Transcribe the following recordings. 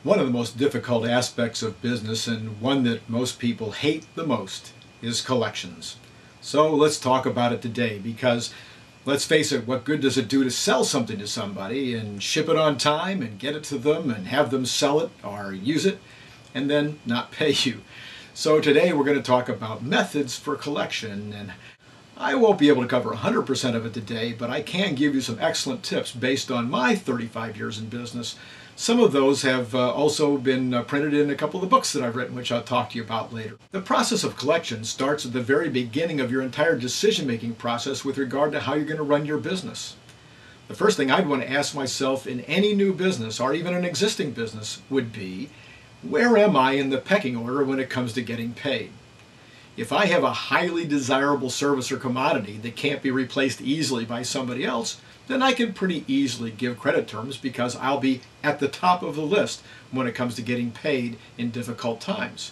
One of the most difficult aspects of business, and one that most people hate the most, is collections. So let's talk about it today, because let's face it, what good does it do to sell something to somebody and ship it on time and get it to them and have them sell it or use it and then not pay you? So today we're going to talk about methods for collection, and I won't be able to cover 100% of it today, but I can give you some excellent tips based on my 35 years in business. Some of those have also been printed in a couple of the books that I've written, which I'll talk to you about later. The process of collection starts at the very beginning of your entire decision-making process with regard to how you're going to run your business. The first thing I'd want to ask myself in any new business, or even an existing business, would be, where am I in the pecking order when it comes to getting paid? If I have a highly desirable service or commodity that can't be replaced easily by somebody else, then I can pretty easily give credit terms because I'll be at the top of the list when it comes to getting paid in difficult times.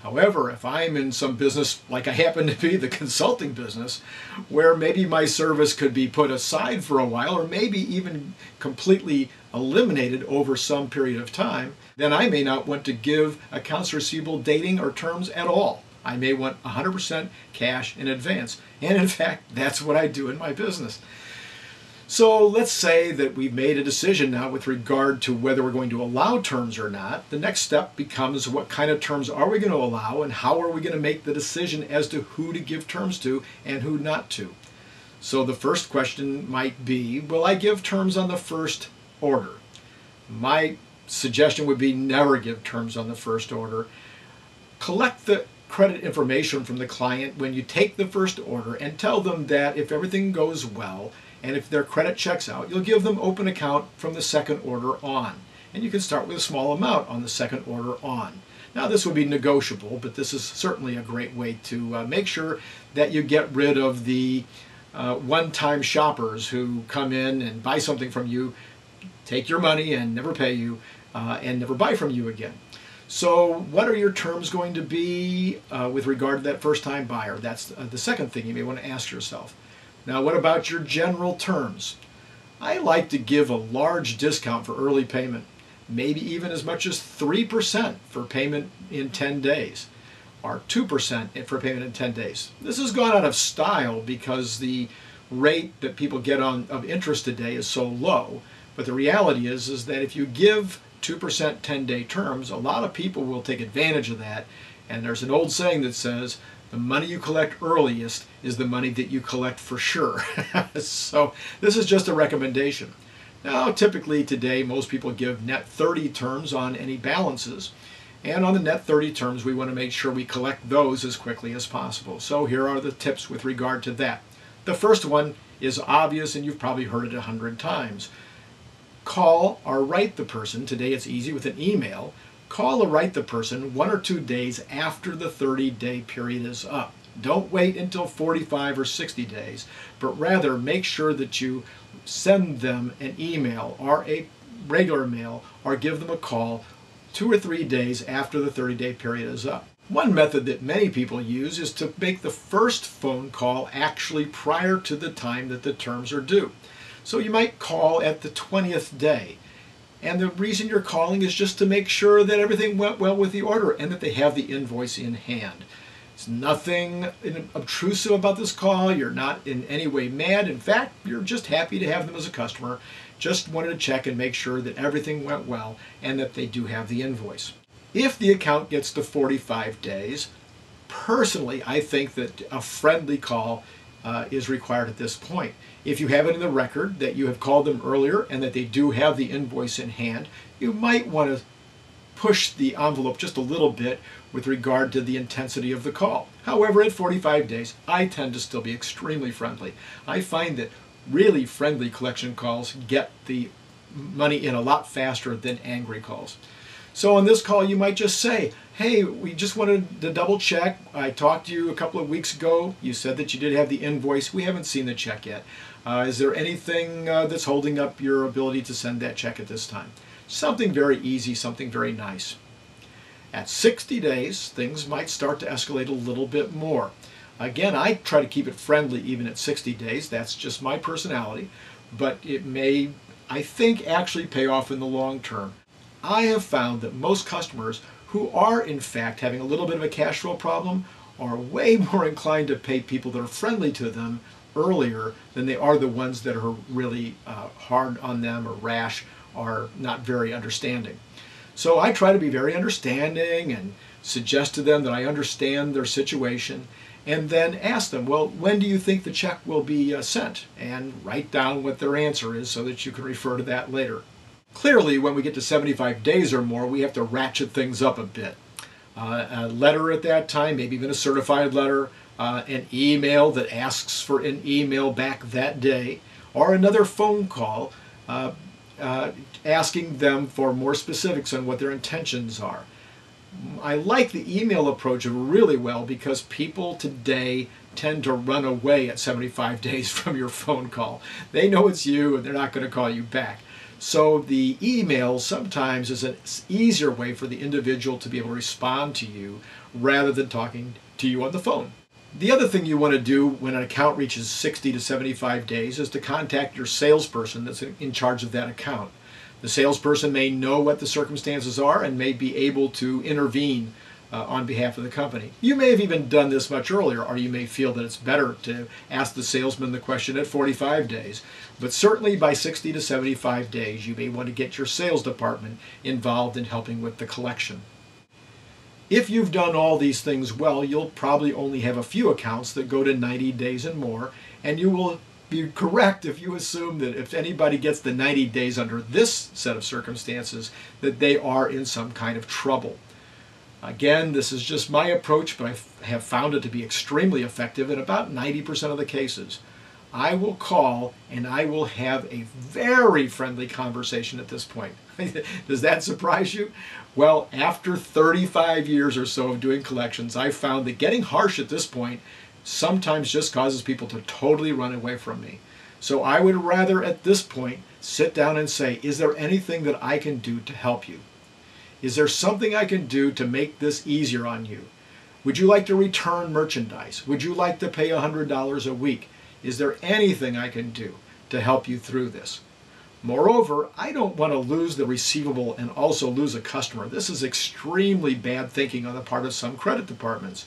However, if I'm in some business, like I happen to be, the consulting business, where maybe my service could be put aside for a while or maybe even completely eliminated over some period of time, then I may not want to give accounts receivable dating or terms at all. I may want 100% cash in advance. And in fact, that's what I do in my business. So let's say that we've made a decision now with regard to whether we're going to allow terms or not. The next step becomes, what kind of terms are we going to allow, and how are we going to make the decision as to who to give terms to and who not to? So the first question might be, will I give terms on the first order? My suggestion would be never give terms on the first order. Collect the credit information from the client when you take the first order and tell them that if everything goes well and if their credit checks out, you'll give them open account from the second order on. And you can start with a small amount on the second order on. Now this would be negotiable, but this is certainly a great way to make sure that you get rid of the one-time shoppers who come in and buy something from you, take your money and never pay you, and never buy from you again. So what are your terms going to be with regard to that first-time buyer? That's the second thing you may want to ask yourself. Now, what about your general terms? I like to give a large discount for early payment, maybe even as much as 3% for payment in 10 days, or 2% for payment in 10 days. This has gone out of style because the rate that people get of interest today is so low, but the reality is that if you give 2% 10-day terms, a lot of people will take advantage of that. And there's an old saying that says, the money you collect earliest is the money that you collect for sure. So this is just a recommendation. Now, typically today, most people give net 30 terms on any balances. And on the net 30 terms, we want to make sure we collect those as quickly as possible. So here are the tips with regard to that. The first one is obvious, and you've probably heard it 100 times. Call or write the person. Today it's easy with an email. Call or write the person 1 or 2 days after the 30-day period is up. Don't wait until 45 or 60 days, but rather make sure that you send them an email or a regular mail or give them a call 2 or 3 days after the 30-day period is up. One method that many people use is to make the first phone call actually prior to the time that the terms are due. So you might call at the 20th day. And the reason you're calling is just to make sure that everything went well with the order and that they have the invoice in hand. It's nothing obtrusive about this call. You're not in any way mad. In fact, you're just happy to have them as a customer. Just wanted to check and make sure that everything went well and that they do have the invoice. If the account gets to 45 days, personally, I think that a friendly call is required at this point. If you have it in the record that you have called them earlier and that they do have the invoice in hand, you might want to push the envelope just a little bit with regard to the intensity of the call. However, at 45 days, I tend to still be extremely friendly. I find that really friendly collection calls get the money in a lot faster than angry calls. So on this call, you might just say, hey, we just wanted to double check. I talked to you a couple of weeks ago. You said that you did have the invoice. We haven't seen the check yet. Is there anything that's holding up your ability to send that check at this time? Something very easy, something very nice. At 60 days, things might start to escalate a little bit more. Again, I try to keep it friendly even at 60 days. That's just my personality. But it may, I think, actually pay off in the long term. I have found that most customers who are in fact having a little bit of a cash flow problem are way more inclined to pay people that are friendly to them earlier than they are the ones that are really hard on them or rash or not very understanding. So I try to be very understanding and suggest to them that I understand their situation, and then ask them, well, when do you think the check will be sent? And write down what their answer is so that you can refer to that later. Clearly, when we get to 75 days or more, we have to ratchet things up a bit. A letter at that time, maybe even a certified letter, an email that asks for an email back that day, or another phone call asking them for more specifics on what their intentions are. I like the email approach really well because people today tend to run away at 75 days from your phone call. They know it's you and they're not going to call you back. So the email sometimes is an easier way for the individual to be able to respond to you rather than talking to you on the phone. The other thing you want to do when an account reaches 60 to 75 days is to contact your salesperson that's in charge of that account. The salesperson may know what the circumstances are and may be able to intervene on behalf of the company. You may have even done this much earlier, or you may feel that it's better to ask the salesman the question at 45 days. But certainly by 60 to 75 days, you may want to get your sales department involved in helping with the collection. If you've done all these things well, you'll probably only have a few accounts that go to 90 days and more, and you will be correct if you assume that if anybody gets the 90 days under this set of circumstances, that they are in some kind of trouble. Again, this is just my approach, but I have found it to be extremely effective in about 90% of the cases. I will call and I will have a very friendly conversation at this point. Does that surprise you? Well, after 35 years or so of doing collections, I've found that getting harsh at this point sometimes just causes people to totally run away from me. So I would rather at this point sit down and say, is there anything that I can do to help you? Is there something I can do to make this easier on you? Would you like to return merchandise? Would you like to pay $100 a week? Is there anything I can do to help you through this? Moreover, I don't want to lose the receivable and also lose a customer. This is extremely bad thinking on the part of some credit departments.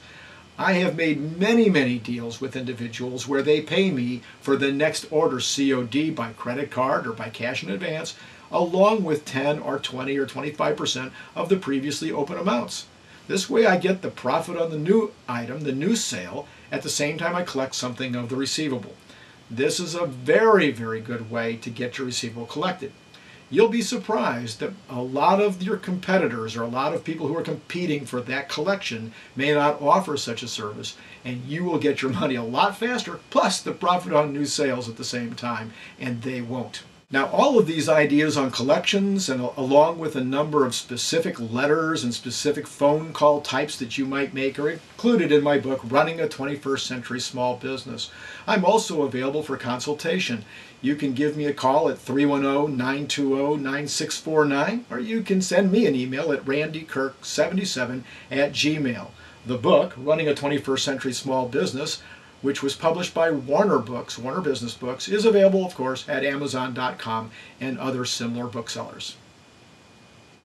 I have made many deals with individuals where they pay me for the next order COD by credit card or by cash in advance, along with 10 or 20 or 25% of the previously open amounts. This way I get the profit on the new item, the new sale, at the same time I collect something of the receivable. This is a very good way to get your receivable collected. You'll be surprised that a lot of your competitors or a lot of people who are competing for that collection may not offer such a service, and you will get your money a lot faster, plus the profit on new sales at the same time, and they won't. Now, all of these ideas on collections, and along with a number of specific letters and specific phone call types that you might make, are included in my book, Running a 21st Century Small Business. I'm also available for consultation. You can give me a call at 310-920-9649, or you can send me an email at randykirk77@gmail. The book, Running a 21st Century Small Business, which was published by Warner Business Books, is available, of course, at Amazon.com and other similar booksellers.